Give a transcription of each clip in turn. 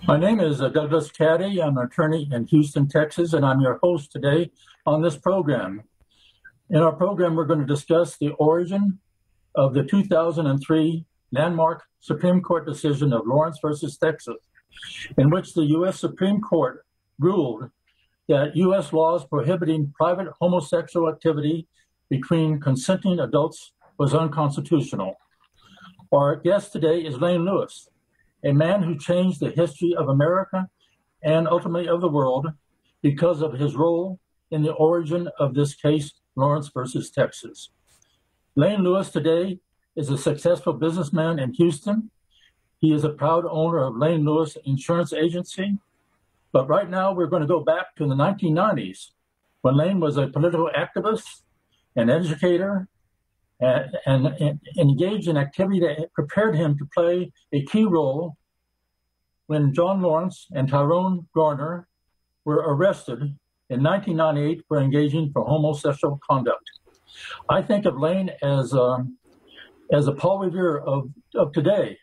My name is Douglas Caddy. I'm an attorney in Houston, Texas, and I'm your host today on this program. In our program, we're going to discuss the origin of the 2003 landmark Supreme Court decision of Lawrence versus Texas, in which the U.S. Supreme Court ruled that U.S. laws prohibiting private homosexual activity between consenting adults was unconstitutional. Our guest today is Lane Lewis, a man who changed the history of America and ultimately of the world because of his role in the origin of this case, Lawrence versus Texas. Lane Lewis today is a successful businessman in Houston. He is a proud owner of Lane Lewis Insurance Agency. But right now we're going to go back to the 1990s when Lane was a political activist, an educator, and engaged in activity that prepared him to play a key role when John Lawrence and Tyrone Garner were arrested in 1998 for engaging for homosexual conduct. I think of Lane as a Paul Revere of today,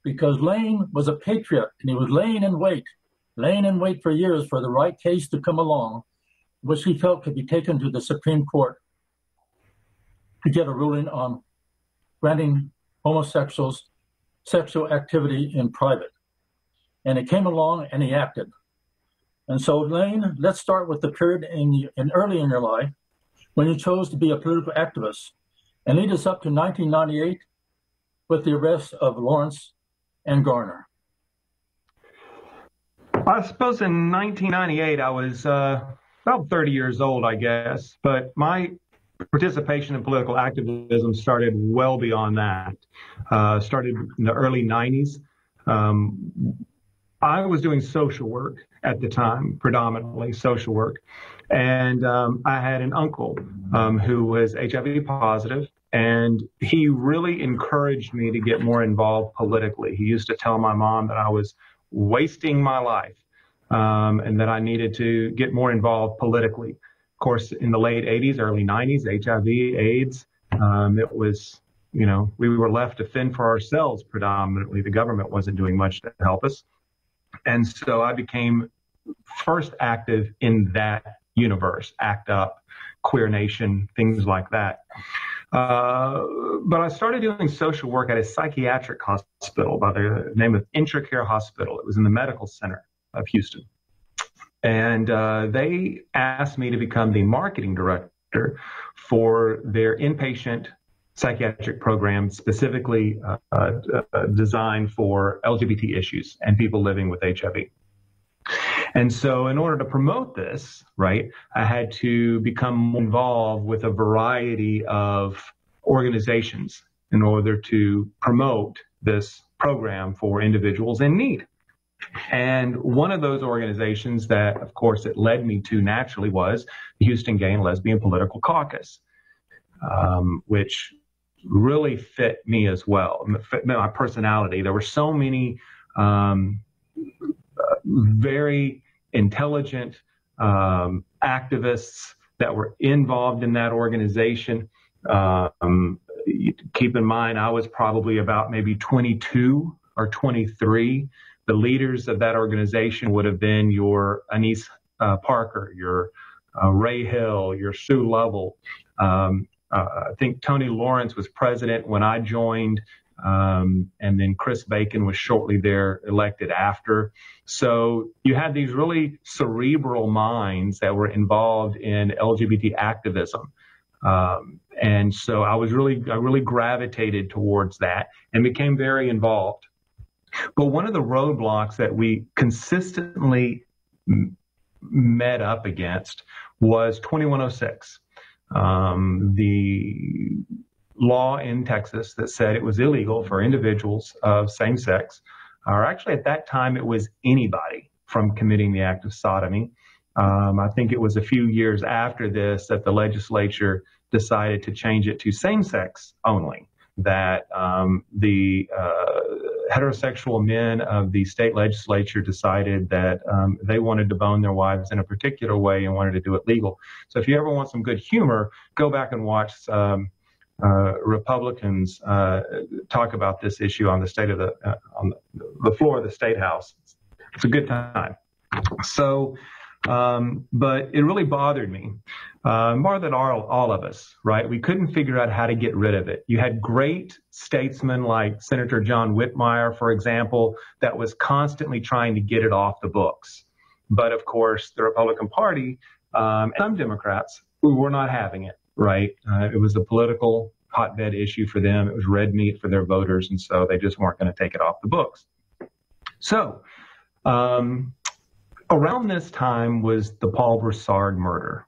because Lane was a patriot and he was laying in wait for years for the right case to come along, which he felt could be taken to the Supreme Court to get a ruling on granting homosexuals sexual activity in private. And it came along and he acted. And so, Lane, let's start with the period early in your life when you chose to be a political activist and lead us up to 1998 with the arrest of Lawrence and Garner. I suppose in 1998, I was about 30 years old, I guess, but my participation in political activism started well beyond that. Started in the early 90s. I was doing social work at the time, predominantly social work. And I had an uncle who was HIV positive, and he really encouraged me to get more involved politically. He used to tell my mom that I was wasting my life and that I needed to get more involved politically. Of course, in the late 80s, early 90s, HIV, AIDS, it was, we were left to fend for ourselves predominantly. The government wasn't doing much to help us. And so I became first active in that universe, ACT UP, Queer Nation, things like that. But I started doing social work at a psychiatric hospital by the name of Intracare Hospital. It was in the medical center of Houston. And they asked me to become the marketing director for their inpatient psychiatric program, specifically designed for LGBT issues and people living with HIV. And so in order to promote this, right, I had to become involved with a variety of organizations in order to promote this program for individuals in need. And one of those organizations that, of course, it led me to naturally was the Houston Gay and Lesbian Political Caucus, which really fit me as well, fit my personality. There were so many very intelligent activists that were involved in that organization. Keep in mind, I was probably about maybe 22 or 23. The leaders of that organization would have been your Anise Parker, your Ray Hill, your Sue Lovell. I think Tony Lawrence was president when I joined, and then Chris Bacon was shortly there, elected after. So you had these really cerebral minds that were involved in LGBT activism. And so I really gravitated towards that and became very involved. But one of the roadblocks that we consistently met up against was 2106, the law in Texas that said it was illegal for individuals of same sex, or actually at that time it was anybody, from committing the act of sodomy, I think it was a few years after this that the legislature decided to change it to same-sex only, that the heterosexual men of the state legislature decided that they wanted to bone their wives in a particular way and wanted to do it legal. So if you ever want some good humor, go back and watch Republicans talk about this issue on the floor of the State House. It's a good time. So, but it really bothered me, more than all of us, right? We couldn't figure out how to get rid of it. You had great statesmen like Senator John Whitmire, for example, that was constantly trying to get it off the books. But of course, the Republican Party, and some Democrats, were not having it, right? It was a political hotbed issue for them. It was red meat for their voters, and so they just weren't going to take it off the books. So, around this time was the Paul Broussard murder.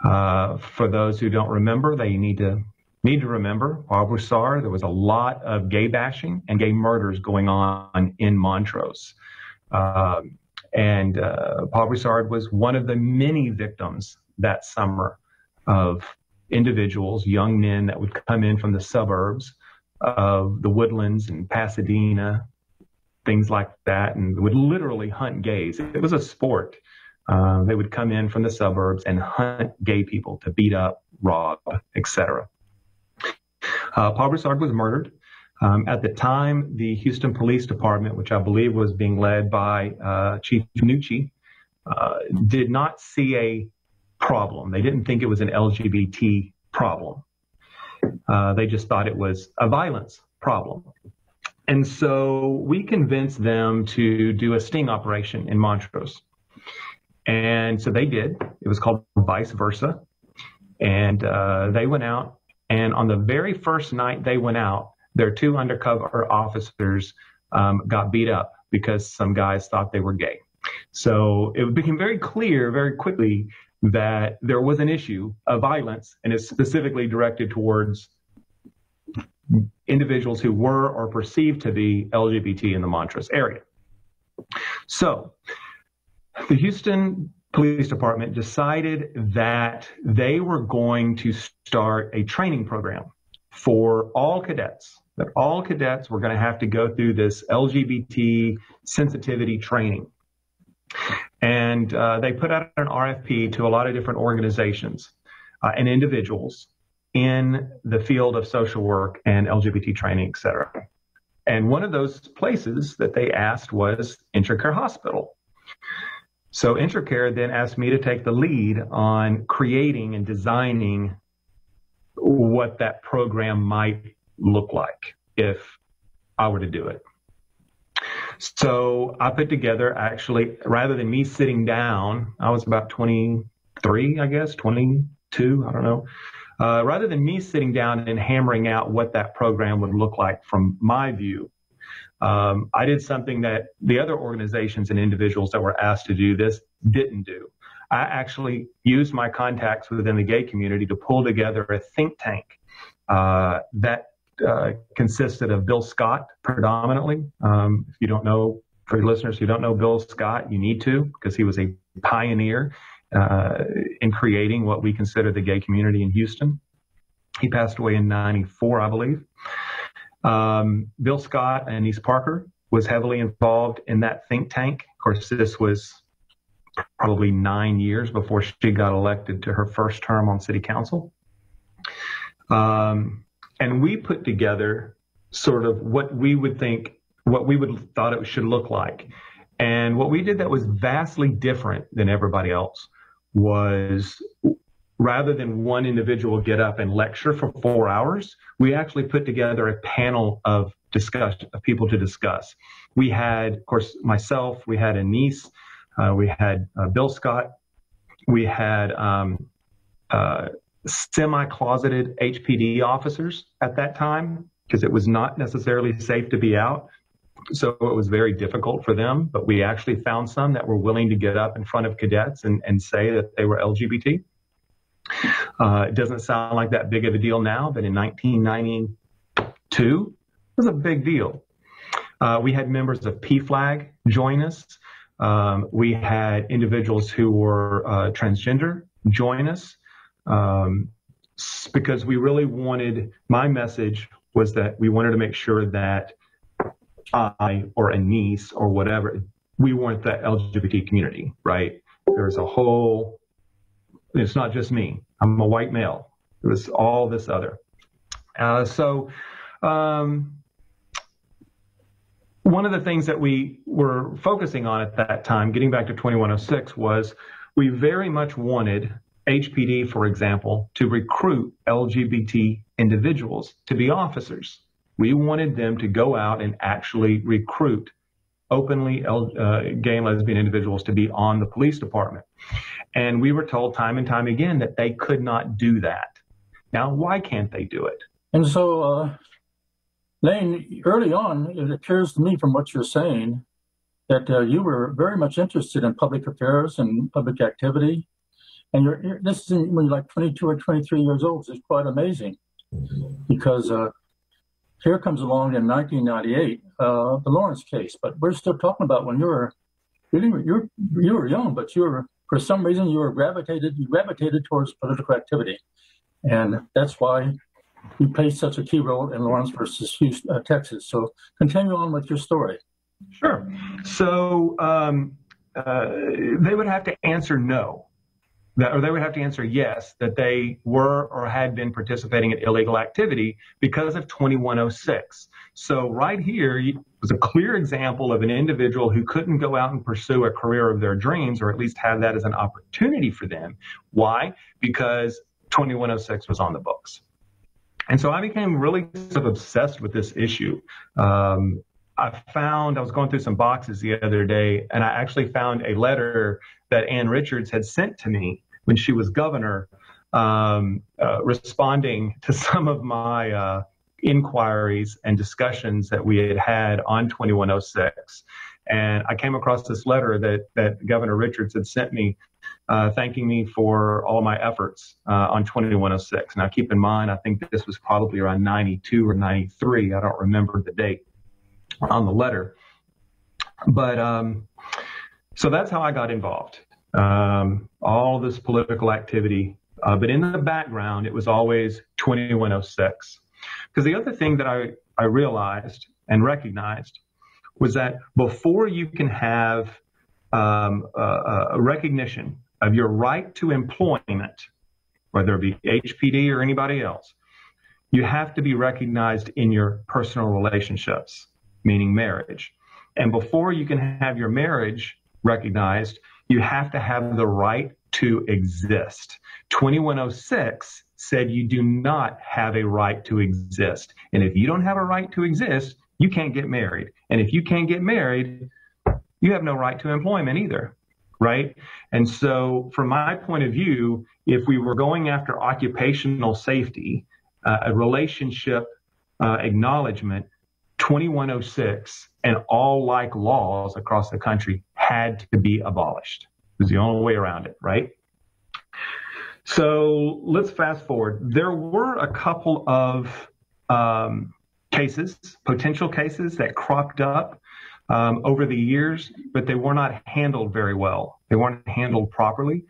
For those who don't remember, they need to remember Paul Broussard. There was a lot of gay bashing and gay murders going on in Montrose. And Paul Broussard was one of the many victims that summer of individuals, young men that would come in from the suburbs of the Woodlands and Pasadena, things like that, and would literally hunt gays. It was a sport. They would come in from the suburbs and hunt gay people to beat up, rob, etc. Paul Broussard was murdered. At the time, the Houston Police Department, which I believe was being led by Chief Nucci, did not see a problem. They didn't think it was an LGBT problem. They just thought it was a violence problem. And so we convinced them to do a sting operation in Montrose. And so they did. It was called Vice Versa. And they went out. And on the very first night they went out, their two undercover officers got beat up because some guys thought they were gay. So it became very clear very quickly that there was an issue of violence, and it's specifically directed towards individuals who were or perceived to be LGBT in the Montrose area. So the Houston Police Department decided that they were going to start a training program for all cadets, that all cadets were going to have to go through this LGBT sensitivity training. And they put out an RFP to a lot of different organizations and individuals in the field of social work and LGBT training, et cetera. And one of those places that they asked was Intracare Hospital. So Intracare then asked me to take the lead on creating and designing what that program might look like if I were to do it. So I put together, actually, rather than me sitting down, I was about 23, I guess, 22, I don't know. Rather than me sitting down and hammering out what that program would look like from my view, I did something that the other organizations and individuals that were asked to do this didn't do. I actually used my contacts within the gay community to pull together a think tank that consisted of Bill Scott predominantly. If you don't know, for your listeners who don't know Bill Scott, you need to, because he was a pioneer in creating what we consider the gay community in Houston. He passed away in '94, I believe. Bill Scott and Anise Parker was heavily involved in that think tank. Of course, this was probably 9 years before she got elected to her first term on city council. And we put together sort of what we would thought it should look like. And what we did that was vastly different than everybody else was, rather than one individual get up and lecture for 4 hours, we actually put together a panel of discussion, of people to discuss. We had, of course, myself, we had Anise, we had Bill Scott, we had semi-closeted HPD officers at that time, because it was not necessarily safe to be out. So it was very difficult for them, but we actually found some that were willing to get up in front of cadets and say that they were LGBT. It doesn't sound like that big of a deal now, but in 1992, it was a big deal. We had members of PFLAG join us. We had individuals who were transgender join us because we really wanted, my message was that we wanted to make sure that I or a niece or whatever, we weren't the LGBT community, right? There's a whole, it's not just me. I'm a white male. It was all this other. One of the things that we were focusing on at that time, getting back to 2106, was we very much wanted HPD, for example, to recruit LGBT individuals to be officers. We wanted them to go out and actually recruit openly gay and lesbian individuals to be on the police department. And we were told time and time again that they could not do that. Now, why can't they do it? And so, Lane, early on, it appears to me from what you're saying that you were very much interested in public affairs and public activity. And this is when you're like 22 or 23 years old. It's quite amazing because here comes along in 1998, the Lawrence case. But we're still talking about when you were young, but for some reason you gravitated towards political activity. And that's why you played such a key role in Lawrence versus Houston, Texas. So continue on with your story. Sure. So they would have to answer no, or they would have to answer yes, that they were or had been participating in illegal activity because of 2106. So right here was a clear example of an individual who couldn't go out and pursue a career of their dreams, or at least have that as an opportunity for them. Why? Because 2106 was on the books. And so I became really sort of obsessed with this issue. I was going through some boxes the other day, and I actually found a letter that Ann Richards had sent to me when she was governor, responding to some of my inquiries and discussions that we had had on 2106. And I came across this letter that Governor Richards had sent me, thanking me for all my efforts on 2106. Now, keep in mind, I think this was probably around 92 or 93. I don't remember the date on the letter. But so that's how I got involved. All this political activity. But in the background, it was always 2106. Because the other thing that I realized and recognized was that before you can have a recognition of your right to employment, whether it be HPD or anybody else, you have to be recognized in your personal relationships, meaning marriage. And before you can have your marriage recognized, you have to have the right to exist. 2106 said you do not have a right to exist. And if you don't have a right to exist, you can't get married. And if you can't get married, you have no right to employment either, right? And so from my point of view, if we were going after occupational safety, a relationship acknowledgement, 2106 and all like laws across the country had to be abolished. It was the only way around it, right? So let's fast forward. There were a couple of potential cases that cropped up over the years, but they were not handled very well. They weren't handled properly,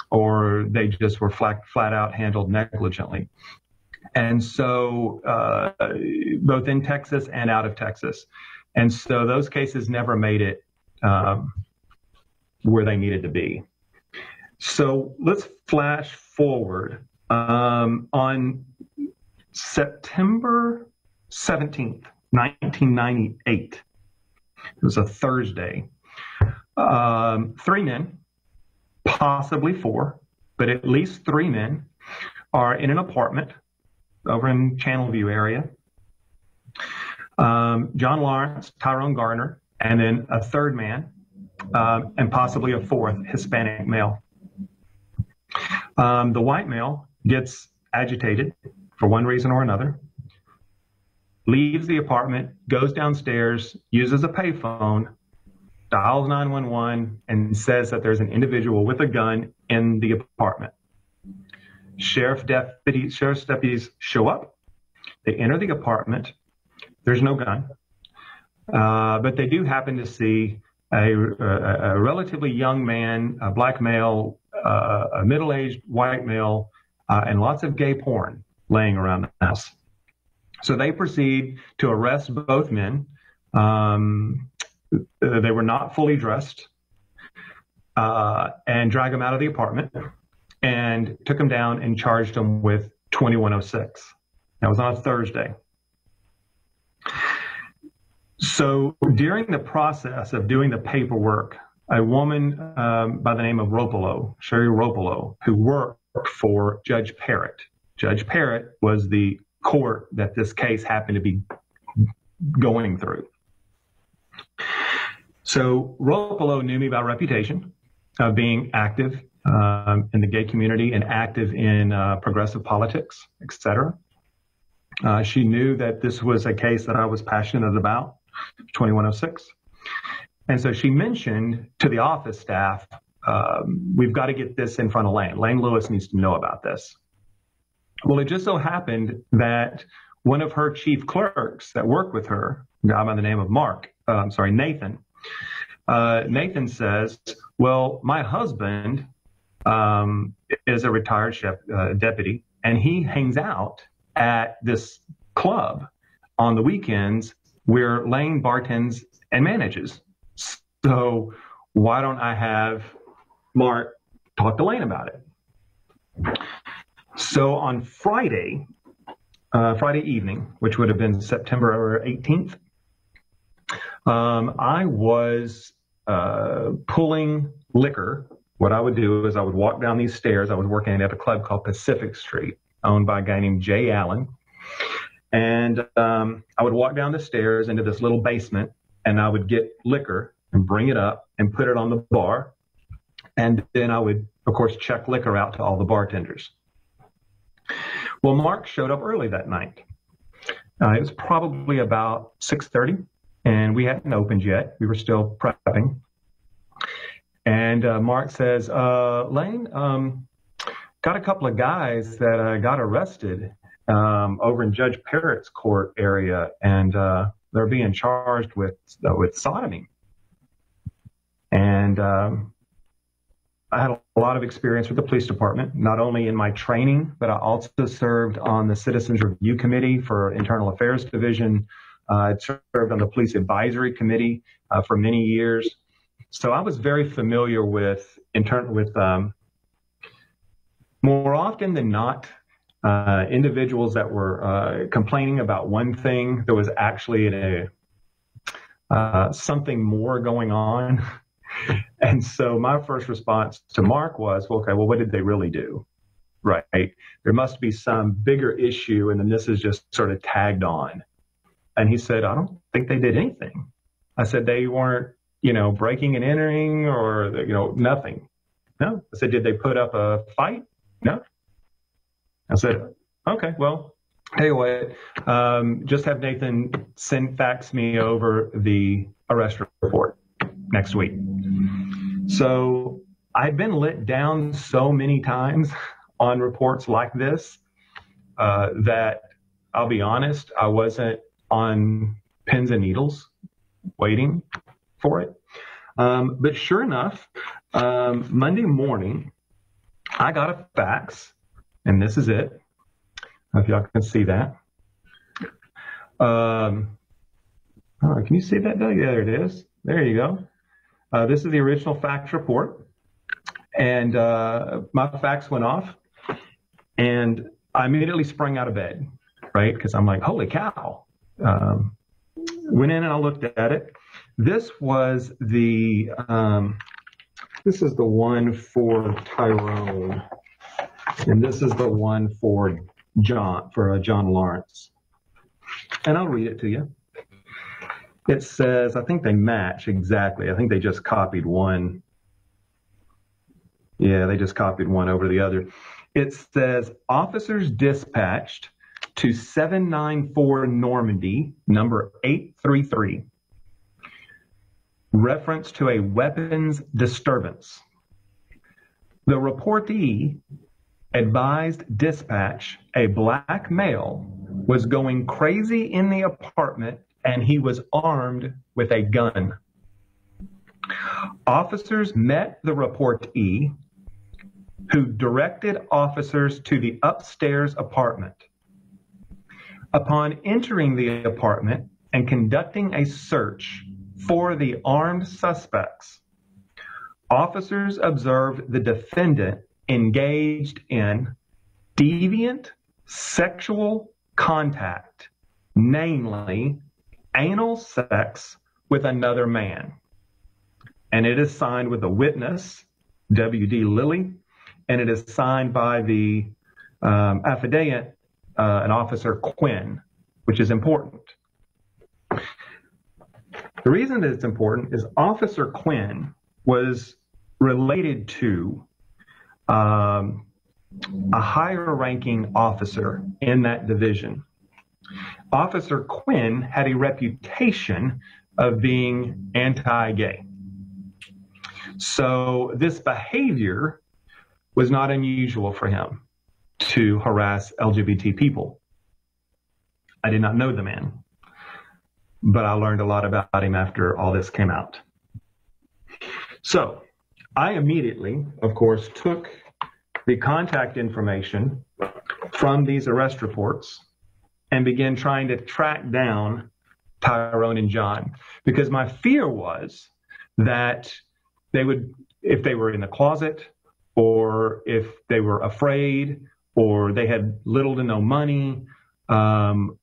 or they just were flat out handled negligently. And so both in Texas and out of Texas. And so those cases never made it where they needed to be. So let's flash forward. On September 17th, 1998, it was a Thursday, 3 men, possibly 4, but at least 3 men are in an apartment over in Channelview area. John Lawrence, Tyrone Garner, and then a 3rd man, and possibly a 4th Hispanic male. The white male gets agitated for one reason or another, leaves the apartment, goes downstairs, uses a payphone, dials 911, and says that there's an individual with a gun in the apartment. Sheriff's deputies show up. They enter the apartment. There's no gun. But they do happen to see a relatively young man, a black male, a middle-aged white male, and lots of gay porn laying around the house. So they proceed to arrest both men. They were not fully dressed, and drag them out of the apartment and took them down and charged them with 2106. That was on a Thursday. So during the process of doing the paperwork, a woman by the name of Sherry Ropolo, who worked for Judge Parrott. Judge Parrott was the court that this case happened to be going through. So Ropolo knew me by reputation of being active in the gay community and active in progressive politics, etc. She knew that this was a case that I was passionate about, 2106. And so she mentioned to the office staff, we've got to get this in front of Lane. Lane Lewis needs to know about this. Well, it just so happened that one of her chief clerks that worked with her, a guy by the name of Nathan. Nathan says, well, my husband is a retired deputy, and he hangs out at this club on the weekends where Lane bartends and manages. So why don't I have Mark talk to Lane about it? So on Friday evening, which would have been September 18th, I was pulling liquor. What I would do is I would walk down these stairs. I was working at a club called Pacific Street, owned by a guy named Jay Allen. And I would walk down the stairs into this little basement, and I would get liquor and bring it up and put it on the bar. And then I would, of course, check liquor out to all the bartenders. Well, Mark showed up early that night. It was probably about 6:30, and we hadn't opened yet. We were still prepping. And Mark says, Lane, got a couple of guys that got arrested over in Judge Parrott's court area, and they're being charged with sodomy. And I had a lot of experience with the police department, not only in my training, but I also served on the Citizens Review Committee for Internal Affairs Division. I served on the Police Advisory Committee for many years. So I was very familiar with more often than not, individuals that were complaining about one thing. There was actually something more going on. And so my first response to Mark was, well, okay, well, what did they really do? Right. There must be some bigger issue, and then this is just sort of tagged on. And he said, I don't think they did anything. I said, they weren't, breaking and entering or, nothing. No. I said, did they put up a fight? No. I said, okay, well, tell you what, just have Nathan fax me over the arrest report next week. So I've been let down so many times on reports like this that I'll be honest, I wasn't on pins and needles waiting for it. But sure enough, Monday morning, I got a fax, and this is it. I don't know if y'all can see that. Can you see that, Doug? Yeah, there it is. There you go. This is the original fax report. And my fax went off, and I immediately sprang out of bed, right? Because I'm like, holy cow. Went in and I looked at it. This was this is the one for Tyrone, and this is the one for John Lawrence. And I'll read it to you. It says, I think they match exactly. I think they just copied one. Yeah, they just copied one over the other. It says, officers dispatched to 794 Normandy, number 833. Reference to a weapons disturbance. The reportee advised dispatch a black male was going crazy in the apartment and he was armed with a gun. Officers met the reportee, who directed officers to the upstairs apartment. Upon entering the apartment and conducting a search for the armed suspects, officers observed the defendant engaged in deviant sexual contact, namely anal sex with another man. And it is signed with a witness, W.D. Lilly, and it is signed by the affidavit, an officer Quinn, which is important. The reason that it's important is Officer Quinn was related to a higher ranking officer in that division. Officer Quinn had a reputation of being anti-gay. So this behavior was not unusual for him to harass LGBT people. I did not know the man, but I learned a lot about him after all this came out. So I immediately, of course, took the contact information from these arrest reports and began trying to track down Tyrone and John, because my fear was that they would, if they were in the closet, or if they were afraid, or they had little to no money,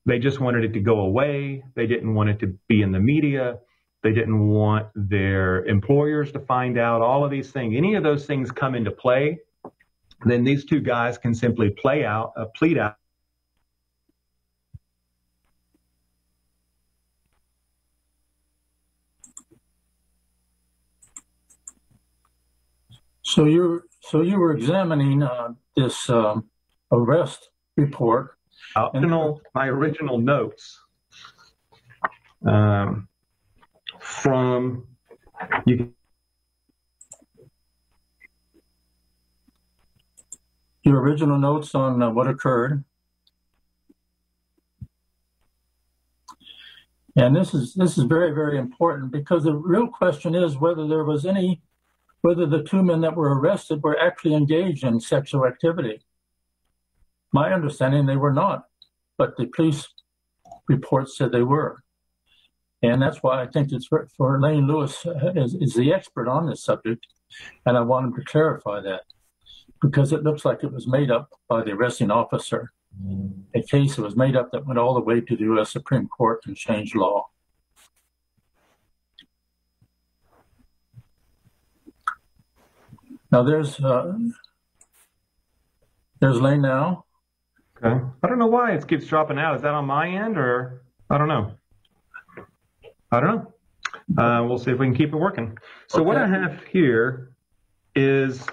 they just wanted it to go away. They didn't want it to be in the media. They didn't want their employers to find out, all of these things. Any of those things come into play, then these two guys can simply plead out. So you were examining this arrest report. My original notes from your original notes on what occurred. And this is very, very important, because the real question is whether the two men that were arrested were actually engaged in sexual activity. My understanding, they were not, but the police report said they were. And that's why I think it's for Lane Lewis is the expert on this subject, and I want him to clarify that, because it looks like it was made up by the arresting officer. A case that was made up that went all the way to the U.S. Supreme Court and changed law. Now there's Lane now. Okay. I don't know why it keeps dropping out. Is that on my end, or I don't know. We'll see if we can keep it working. So okay. What I have here is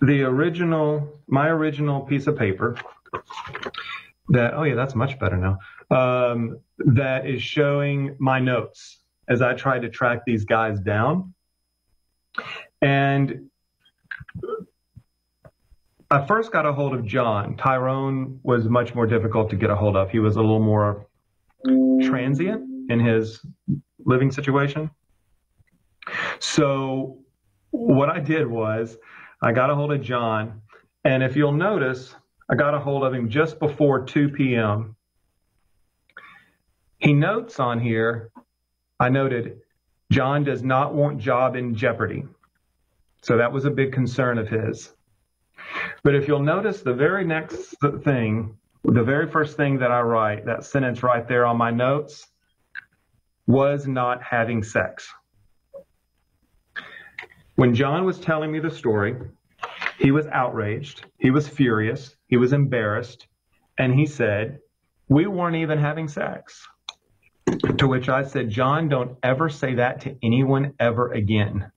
my original piece of paper that, oh yeah, that's much better now, that is showing my notes as I tried to track these guys down. And I first got a hold of John. Tyrone was much more difficult to get a hold of. He was a little more transient in his living situation. So what I did was I got a hold of John, and if you'll notice, I got a hold of him just before 2 p.m. He notes on here, I noted, John does not want job in jeopardy. So that was a big concern of his. But if you'll notice, the very next thing, the very first thing that I write, that sentence right there on my notes, was not having sex. When John was telling me the story, he was outraged, he was furious, he was embarrassed, and he said, we weren't even having sex. To which I said, John, don't ever say that to anyone ever again.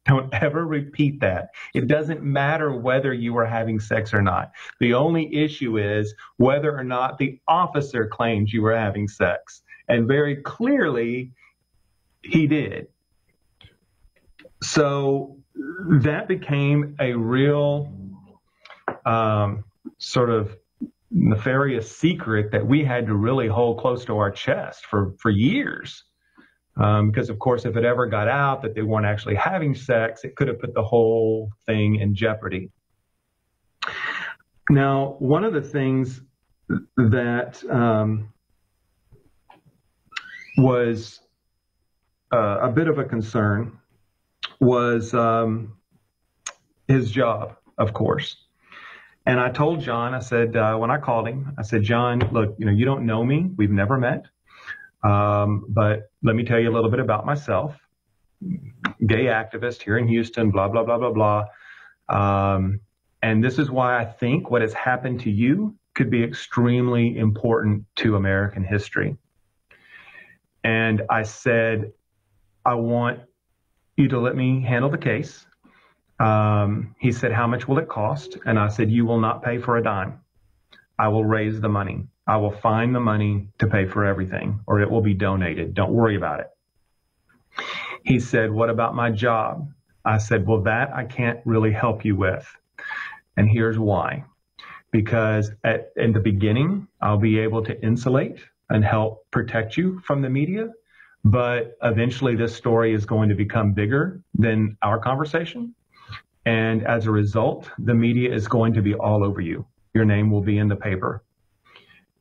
Don't ever repeat that. It doesn't matter whether you were having sex or not. The only issue is whether or not the officer claims you were having sex. And very clearly, he did. So that became a real sort of nefarious secret that we had to really hold close to our chest for years. Because, of course, if it ever got out that they weren't actually having sex, it could have put the whole thing in jeopardy. Now, one of the things that was a bit of a concern was his job, of course. And I told John, I said, when I called him, I said, John, look, you don't know me. We've never met. But let me tell you a little bit about myself. Gay activist here in Houston, blah, blah, blah, blah, blah. And this is why I think what has happened to you could be extremely important to American history. And I said, I want you to let me handle the case. He said, how much will it cost? And I said, you will not pay for a dime. I will raise the money. I will find the money to pay for everything, or it will be donated. Don't worry about it. He said, what about my job? I said, well, that I can't really help you with. And here's why. Because in the beginning, I'll be able to insulate and help protect you from the media. But eventually this story is going to become bigger than our conversation. And as a result, the media is going to be all over you. Your name will be in the paper.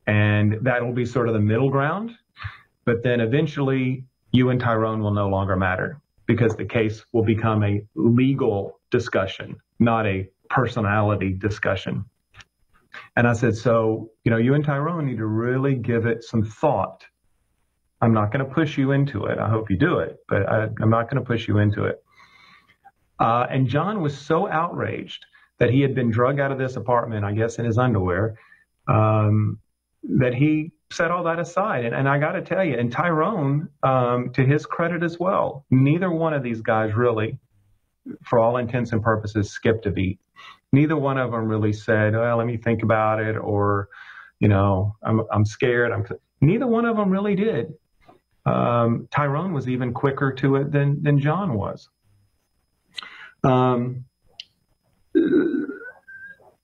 And that will be sort of the middle ground. But then eventually you and Tyrone will no longer matter because the case will become a legal discussion, not a personality discussion. And I said, so, you and Tyrone need to really give it some thought. I'm not going to push you into it. I hope you do it, but I'm not going to push you into it. And John was so outraged that he had been drugged out of this apartment, I guess, in his underwear, that he set all that aside. And I got to tell you, and Tyrone, to his credit as well, neither one of these guys really, for all intents and purposes, skipped a beat. Neither one of them really said, well, let me think about it, or, I'm scared. Neither one of them really did. Tyrone was even quicker to it than John was.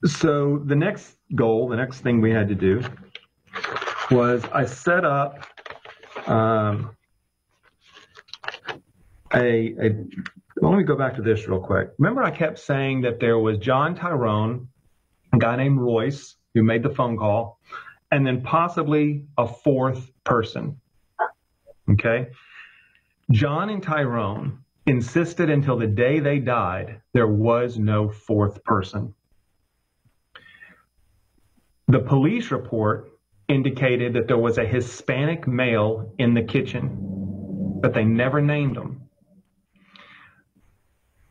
So the next goal, the next thing we had to do was I set up let me go back to this real quick. Remember I kept saying that there was John Tyrone, a guy named Royce, who made the phone call, and then possibly a fourth person. Okay? John and Tyrone insisted until the day they died there was no fourth person. The police report indicated that there was a Hispanic male in the kitchen, but they never named him.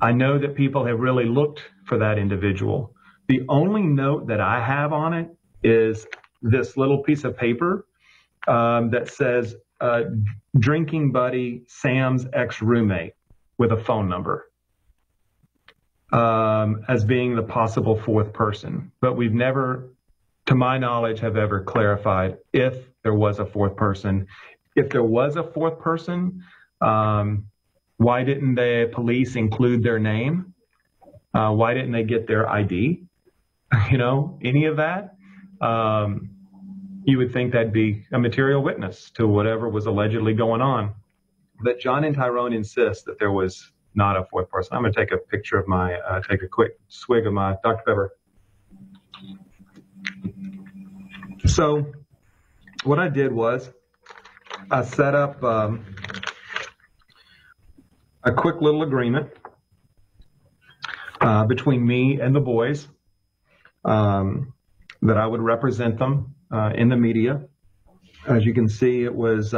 I know that people have really looked for that individual. The only note that I have on it is this little piece of paper that says, drinking buddy Sam's ex-roommate, with a phone number as being the possible fourth person. But we've never, to my knowledge, have ever clarified if there was a fourth person. If there was a fourth person, why didn't the police include their name? Why didn't they get their ID? Any of that? You would think that'd be a material witness to whatever was allegedly going on. But John and Tyrone insist that there was not a fourth person. I'm going to take a picture of take a quick swig of my Dr. Pepper. So what I did was I set up a quick little agreement between me and the boys that I would represent them in the media. As you can see, it was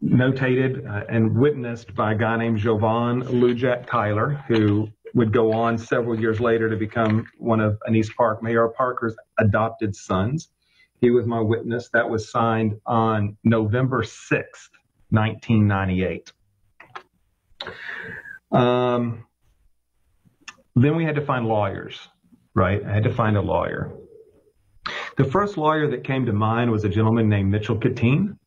notated and witnessed by a guy named Jovan Lujak Tyler, who would go on several years later to become one of Anise Park, Mayor Parker's adopted sons. He was my witness. That was signed on November 6th, 1998. Then we had to find lawyers, right? I had to find a lawyer. The first lawyer that came to mind was a gentleman named Mitchell Katine.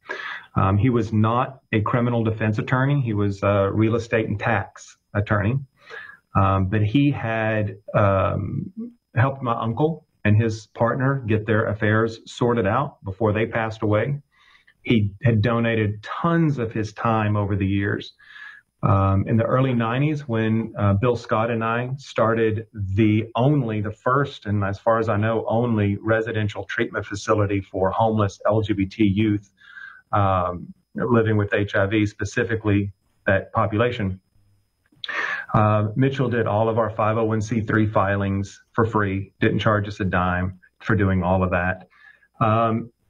He was not a criminal defense attorney. He was a real estate and tax attorney. But he had helped my uncle and his partner get their affairs sorted out before they passed away. He had donated tons of his time over the years. In the early 90s, when Bill Scott and I started the first, and as far as I know, only residential treatment facility for homeless LGBT youth living with HIV, specifically that population, Mitchell did all of our 501c3 filings for free, didn't charge us a dime for doing all of that.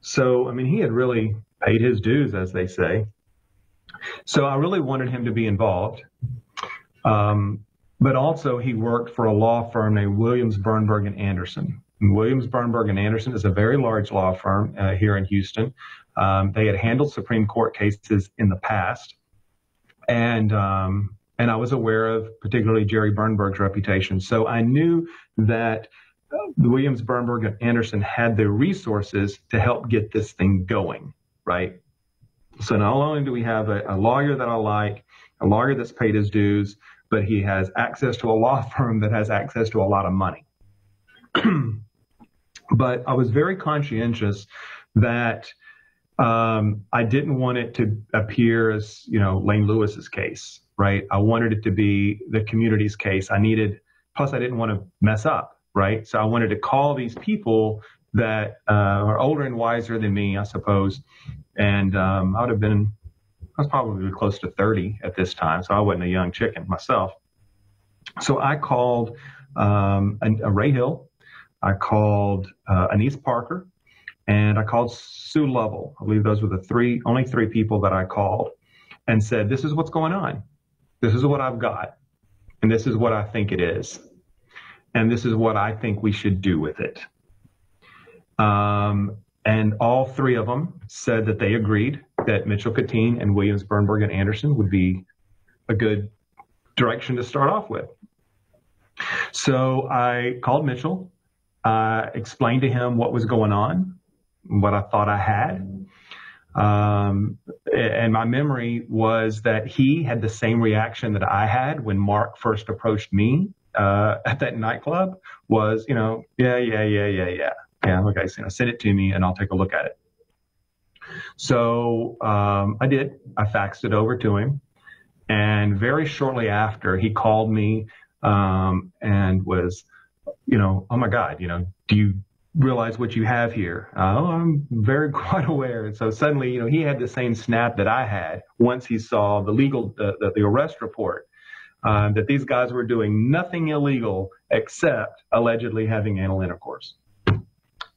So, I mean, he had really paid his dues, as they say. So I really wanted him to be involved. But also he worked for a law firm named Williams, Bernberg, and Anderson. And Williams, Bernberg, and Anderson is a very large law firm here in Houston. They had handled Supreme Court cases in the past. And I was aware of particularly Jerry Bernberg's reputation. So I knew that Williams, Bernberg, and Anderson had the resources to help get this thing going, right? So not only do we have a lawyer that I like, a lawyer that's paid his dues, but he has access to a law firm that has access to a lot of money. But I was very conscientious that I didn't want it to appear as, Lane Lewis's case, right? I wanted it to be the community's case. Plus I didn't want to mess up, right? So I wanted to call these people that are older and wiser than me, I suppose. And I was probably close to 30 at this time, so I wasn't a young chicken myself. So I called a Ray Hill, I called Anise Parker, and I called Sue Lovell. I believe those were the only three people that I called and said, this is what's going on. This is what I've got. And this is what I think it is. And this is what I think we should do with it. And all three of them said that they agreed that Mitchell Katine and Williams, Bernberg, and Anderson would be a good direction to start off with. So I called Mitchell, explained to him what was going on, what I thought I had. And my memory was that he had the same reaction that I had when Mark first approached me at that nightclub was, yeah, okay, so send it to me and I'll take a look at it. So I did. I faxed it over to him. And very shortly after, he called me and was, oh my God, do you realize what you have here? Oh, I'm very quite aware. And so suddenly, he had the same snap that I had once he saw the arrest report, that these guys were doing nothing illegal except allegedly having anal intercourse.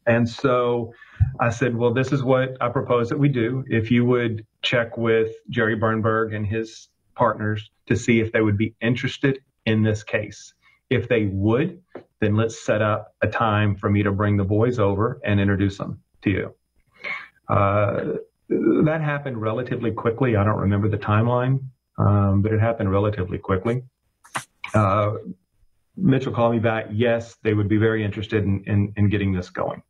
And so I said, well, this is what I propose that we do. If you would check with Jerry Bernberg and his partners to see if they would be interested in this case. If they would, then let's set up a time for me to bring the boys over and introduce them to you. That happened relatively quickly. I don't remember the timeline, but it happened relatively quickly. Mitchell called me back. Yes, they would be very interested in getting this going.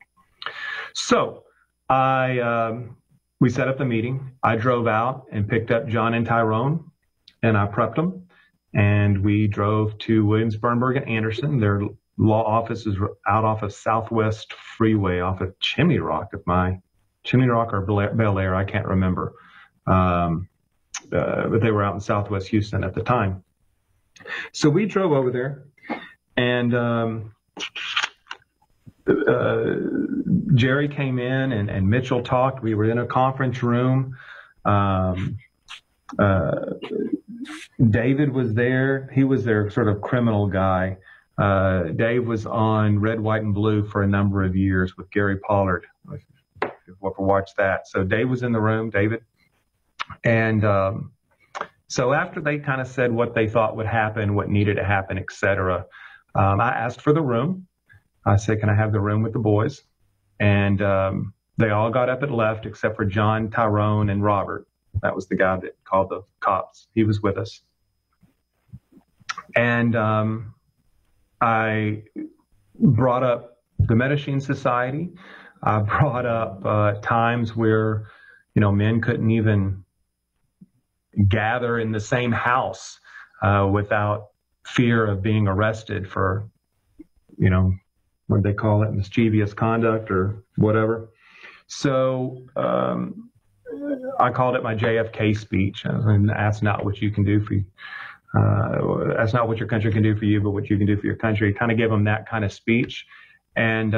So we set up the meeting. I drove out and picked up John and Tyrone, and I prepped them. And we drove to Williams, Bernberg, and Anderson. Their law office is out off of Southwest Freeway, off of Chimney Rock or Bel Air, I can't remember. But they were out in Southwest Houston at the time. So we drove over there, and Jerry came in and Mitchell talked. We were in a conference room. David was there. He was their sort of criminal guy. Dave was on Red, White, and Blue for a number of years with Gary Pollard. If you ever watched that. So Dave was in the room, David. And so after they kind of said what they thought would happen, what needed to happen, et cetera, I asked for the room. I said, can I have the room with the boys? And they all got up and left except for John, Tyrone, and Robert. That was the guy that called the cops. He was with us. And I brought up the Medicine Society. I brought up times where, men couldn't even gather in the same house without fear of being arrested for, what they call it, mischievous conduct or whatever. So I called it my JFK speech. And that's not what you can do for you. That's not what your country can do for you, but what you can do for your country. Kind of give them that kind of speech, and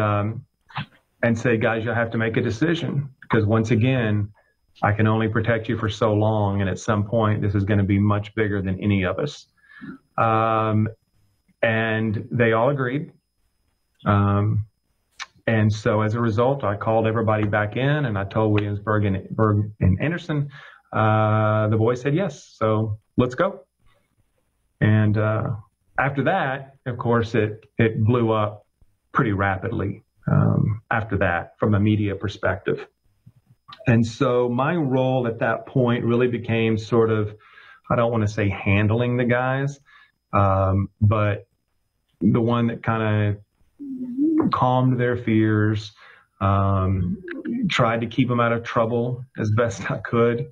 say, guys, you'll have to make a decision, because once again, I can only protect you for so long, and at some point, this is going to be much bigger than any of us. And they all agreed. And so as a result, I called everybody back in, and I told Williamsburg and Anderson. The boys said yes, so let's go. And after that, of course, it blew up pretty rapidly after that from a media perspective. And so my role at that point really became sort of, I don't want to say handling the guys, but the one that kind of calmed their fears, tried to keep them out of trouble as best I could,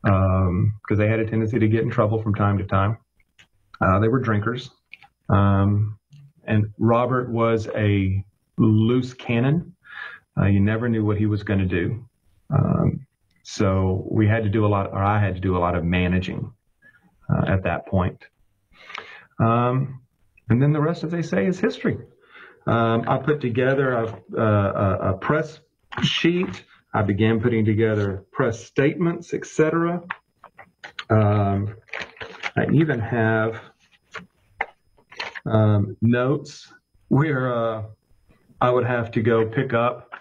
because they had a tendency to get in trouble from time to time. They were drinkers. And Robert was a loose cannon. You never knew what he was going to do. So we had to do I had to do a lot of managing at that point. And then the rest, as they say, is history. I put together a press sheet. I began putting together press statements, etc. I even have notes where I would have to go pick up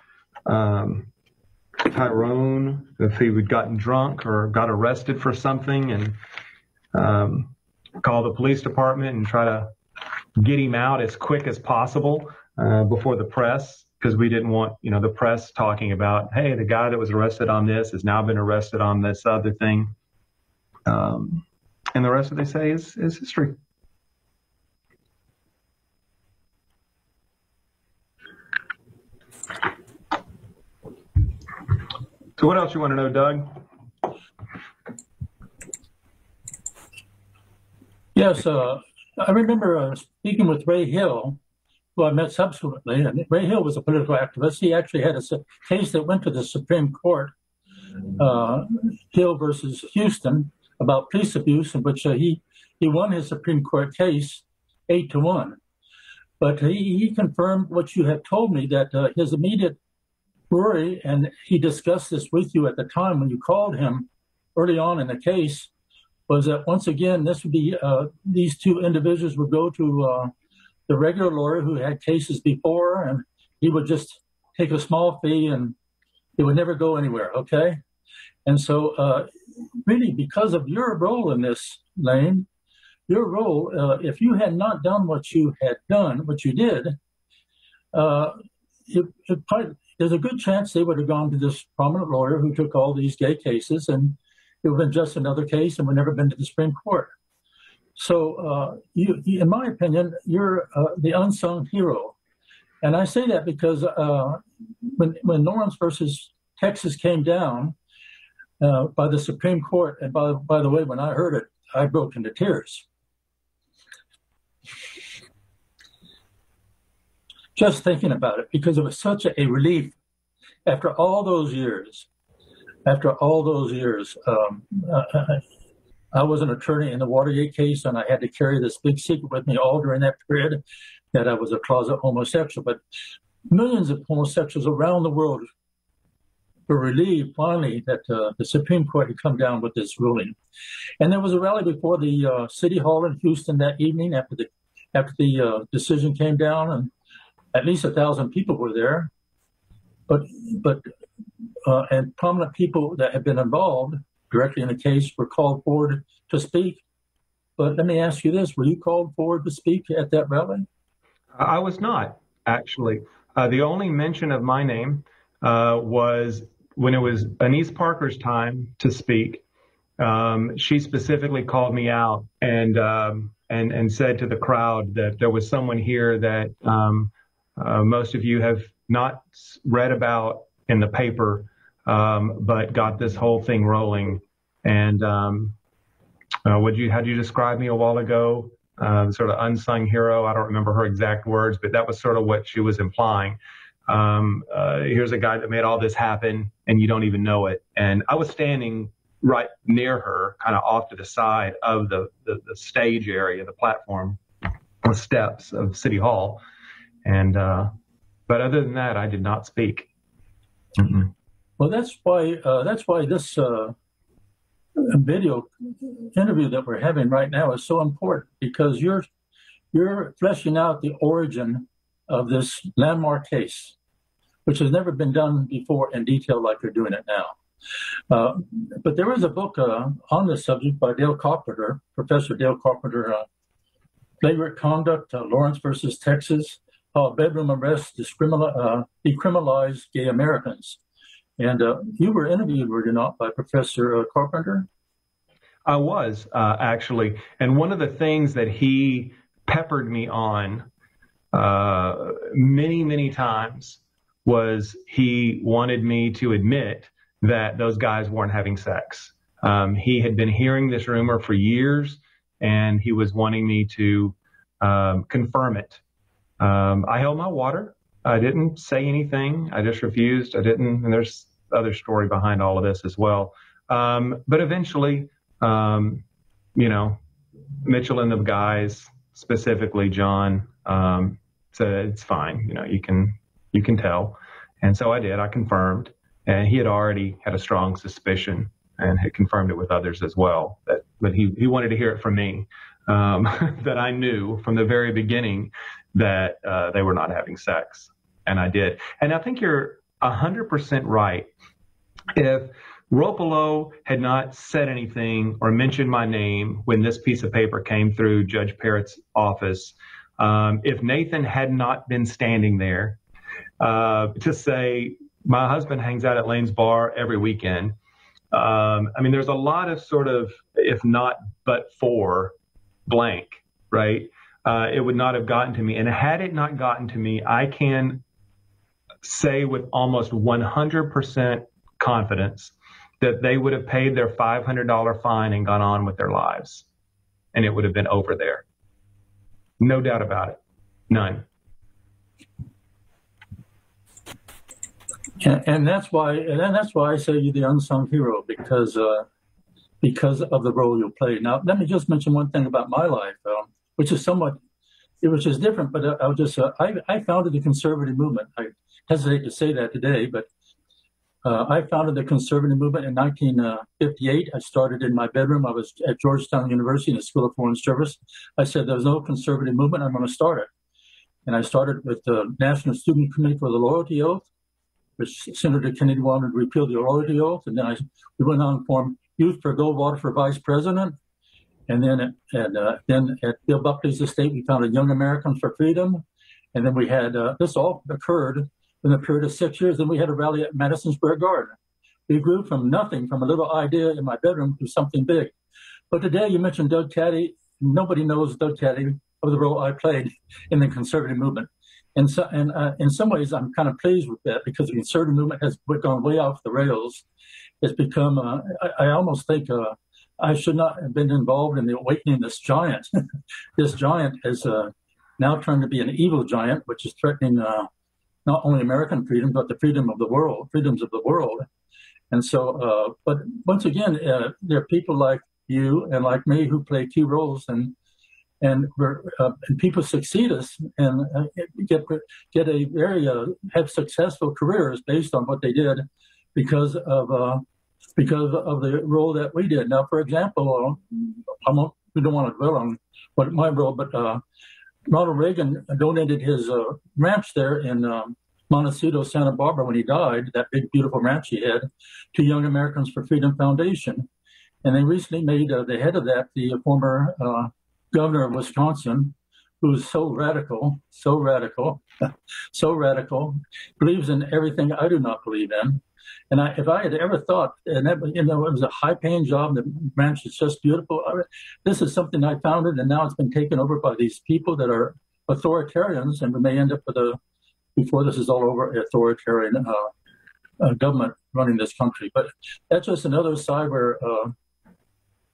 Tyrone if he had gotten drunk or got arrested for something, and call the police department and try to get him out as quick as possible before the press, because we didn't want, the press talking about, hey, the guy that was arrested on this has now been arrested on this other thing. And the rest, what they say, is history. So what else you want to know, Doug? Yes, I remember speaking with Ray Hill, who I met subsequently. And Ray Hill was a political activist. He actually had a case that went to the Supreme Court, Hill versus Houston, about police abuse, in which he won his Supreme Court case 8-1. But he confirmed what you had told me, that his immediate worry, and he discussed this with you at the time when you called him early on in the case, was that once again, this would be, these two individuals would go to the regular lawyer who had cases before, and he would just take a small fee and it would never go anywhere, okay? And so really, because of your role in this, Lane, your role, if you had not done what you had done, what you did, there's a good chance they would have gone to this prominent lawyer who took all these gay cases, and it would have been just another case and would never been to the Supreme Court. So you, in my opinion, you're the unsung hero. And I say that because when Lawrence versus Texas came down by the Supreme Court, and by the way, when I heard it, I broke into tears. Just thinking about it, because it was such a relief after all those years. After all those years, I was an attorney in the Watergate case, and I had to carry this big secret with me all during that period, that I was a closet homosexual. But millions of homosexuals around the world were relieved finally that the Supreme Court had come down with this ruling. And there was a rally before the City Hall in Houston that evening after the decision came down, and at least 1,000 people were there. And prominent people that had been involved directly in the case were called forward to speak. But let me ask you this: were you called forward to speak at that rally? I was not, actually. The only mention of my name was when it was Anise Parker's time to speak. She specifically called me out and said to the crowd that there was someone here that most of you have not read about in the paper, but got this whole thing rolling. And how'd you describe me a while ago? Sort of unsung hero. I don't remember her exact words, but that was sort of what she was implying. Here's a guy that made all this happen, and you don't even know it. And I was standing right near her, kind of off to the side of the stage area, the platform, the steps of City Hall. And but other than that, I did not speak. Mm-mm. Well, that's why this video interview that we're having right now is so important, because you're fleshing out the origin of this landmark case, which has never been done before in detail like you're doing it now. But there is a book on this subject by Dale Carpenter, Professor Dale Carpenter, Flagrant Conduct, Lawrence versus Texas, How Bedroom Arrests Decriminalized Gay Americans. And you were interviewed, were you not, by Professor Carpenter? I was, actually. And one of the things that he peppered me on many, many times was he wanted me to admit that those guys weren't having sex. He had been hearing this rumor for years, and he was wanting me to confirm it. I held my water. I didn't say anything. I just refused. I didn't. And there's other story behind all of this as well. But eventually, Mitchell and the guys, specifically John, said it's fine. You can tell. And so I did. I confirmed. And he had already had a strong suspicion and had confirmed it with others as well. But he wanted to hear it from me, that I knew from the very beginning that they were not having sex. And I did. And I think you're 100% right. If Ropolo had not said anything or mentioned my name when this piece of paper came through Judge Parrott's office, if Nathan had not been standing there to say, my husband hangs out at Lane's Bar every weekend. There's a lot of sort of, if not but for blank, right? It would not have gotten to me. And had it not gotten to me, I can say with almost 100% confidence that they would have paid their $500 fine and gone on with their lives. And it would have been over there. No doubt about it. None. And that's why I say you're the unsung hero, because of the role you played. Now, let me just mention one thing about my life, which is different, but I founded the conservative movement. I hesitate to say that today, but I founded the conservative movement in 1958. I started in my bedroom. I was at Georgetown University in the School of Foreign Service. I said, there's no conservative movement. I'm going to start it. And I started with the National Student Committee for the Loyalty Oath, which Senator Kennedy wanted to repeal the loyalty oath. And then we went on and formed Youth for Goldwater for Vice President. And then at Bill Buckley's estate, we founded Young Americans for Freedom. And then we had, this all occurred in a period of 6 years. Then we had a rally at Madison Square Garden. We grew from nothing, from a little idea in my bedroom to something big. But today you mentioned Doug Caddy. Nobody knows Doug Caddy of the role I played in the conservative movement. And so, in some ways, I'm kind of pleased with that, because the conservative movement has gone way off the rails. It's become, I almost think I should not have been involved in the awakening of this giant. This giant is now turned to be an evil giant, which is threatening not only American freedom, but the freedoms of the world. And so, but once again, there are people like you and like me who play key roles, and people succeed us and get a very have successful careers based on what they did because of the role that we did. Now, for example, we don't want to dwell on what my role, but Ronald Reagan donated his ranch there in Montecito, Santa Barbara, when he died, that big, beautiful ranch he had, to Young Americans for Freedom Foundation. And they recently made the head of that the former governor of Wisconsin, who's so radical, believes in everything I do not believe in. And if I had ever thought, and that, it was a high-paying job, the ranch is just beautiful. This is something I founded, and now it's been taken over by these people that are authoritarians, and we may end up with before this is all over, authoritarian government running this country. But that's just another side where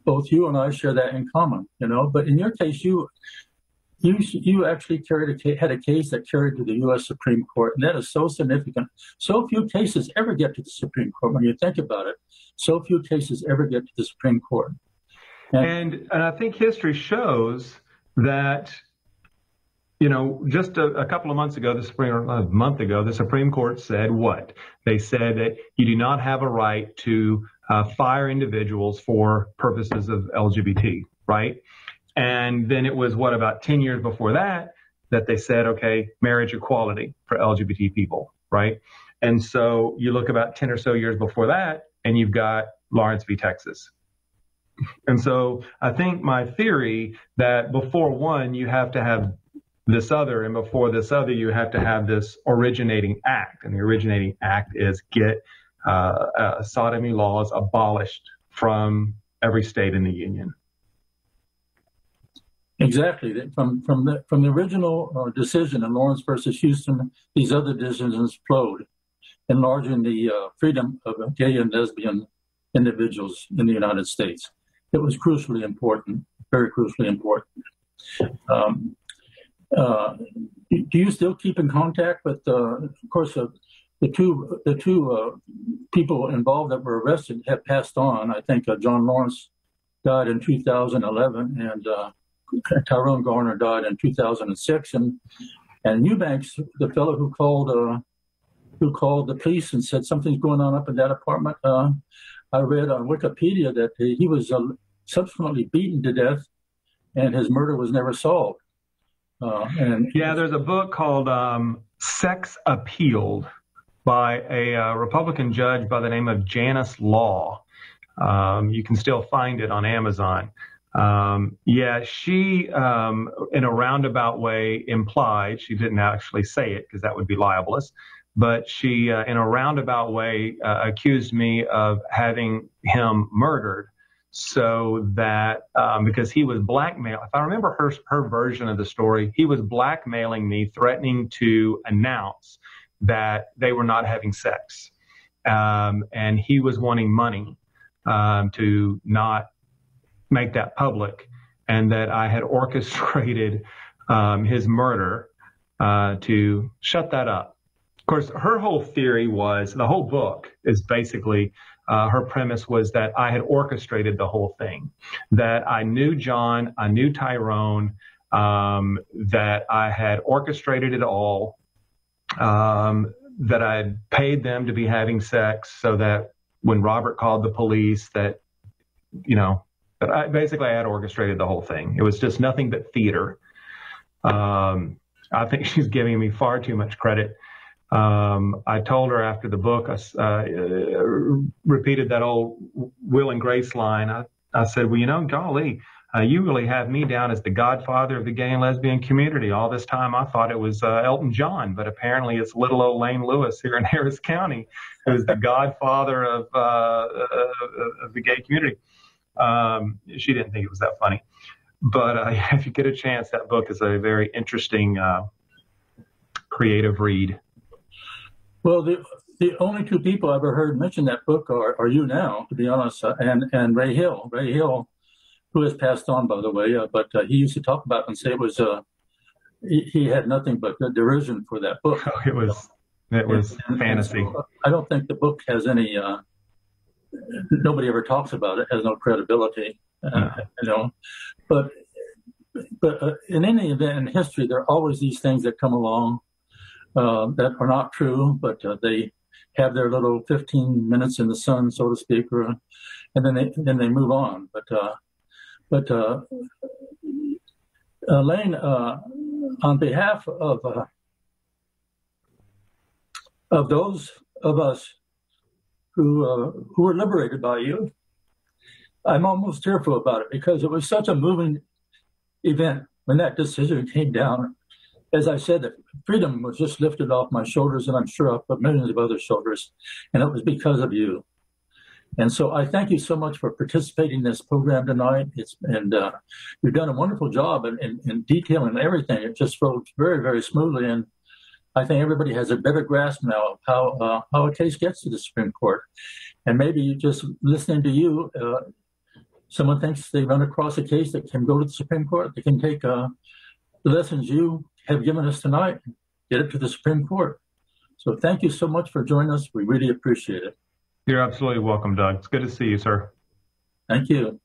both you and I share that in common, But in your case, you you actually had a case that carried to the U.S. Supreme Court, and that is so significant. So few cases ever get to the Supreme Court. When you think about it, so few cases ever get to the Supreme Court. And I think history shows that, just a couple of months ago, a month ago, the Supreme Court said what? They said that you do not have a right to fire individuals for purposes of LGBT, right? And then it was about 10 years before that they said, okay, marriage equality for LGBT people, right? And so you look about 10 or so years before that, and you've got Lawrence v. Texas. And so I think my theory that before one, you have to have this other, and before this other, you have to have this originating act. And the originating act is get sodomy laws abolished from every state in the union. Exactly. From the original decision in Lawrence versus Houston, these other decisions flowed, enlarging the freedom of gay and lesbian individuals in the United States. It was crucially important, very crucially important. Do you still keep in contact with, of course, the two people involved that were arrested have passed on? I think John Lawrence died in 2011, and Tyrone Garner died in 2006, and Eubanks, the fellow who called the police and said something's going on up in that apartment. I read on Wikipedia that he was subsequently beaten to death, and his murder was never solved. There's a book called "Sex Appealed" by a Republican judge by the name of Janice Law. You can still find it on Amazon. She, in a roundabout way, implied, she didn't actually say it because that would be libelous, but she, in a roundabout way, accused me of having him murdered so that, because he was blackmail. If I remember her version of the story, he was blackmailing me, threatening to announce that they were not having sex. And he was wanting money, to not make that public, and that I had orchestrated his murder to shut that up. Of course, her whole theory was, the whole book is basically, her premise was that I had orchestrated the whole thing, that I knew John, I knew Tyrone, that I had orchestrated it all, that I had paid them to be having sex so that when Robert called the police that, but I had orchestrated the whole thing. It was just nothing but theater. I think she's giving me far too much credit. I told her after the book, I repeated that old Will and Grace line. I said, well, golly, you really have me down as the godfather of the gay and lesbian community. All this time I thought it was Elton John, but apparently it's little old Lane Lewis here in Harris County who's the godfather of the gay community. She didn't think it was that funny, but if you get a chance, that book is a very interesting, creative read. Well, the only two people I've ever heard mention that book are you now, to be honest, and Ray Hill. Ray Hill, who has passed on, by the way, but he used to talk about it and say it was he had nothing but derision for that book. Oh, it was fantasy. And so I don't think the book has any. Nobody ever talks about it. Has no credibility, But in any event in history, there are always these things that come along that are not true, but they have their little 15 minutes in the sun, so to speak, and then they move on. But Lane, on behalf of those of us who were liberated by you, I'm almost tearful about it because it was such a moving event when that decision came down. As I said, that freedom was just lifted off my shoulders, and I'm sure off of millions of other shoulders, and it was because of you. And so I thank you so much for participating in this program tonight. You've done a wonderful job in detailing everything. It just flowed very, very smoothly, and I think everybody has a better grasp now of how a case gets to the Supreme Court. And maybe just listening to you, someone thinks they run across a case that can go to the Supreme Court. They can take the lessons you have given us tonight, get it to the Supreme Court. So thank you so much for joining us. We really appreciate it. You're absolutely welcome, Doug. It's good to see you, sir. Thank you.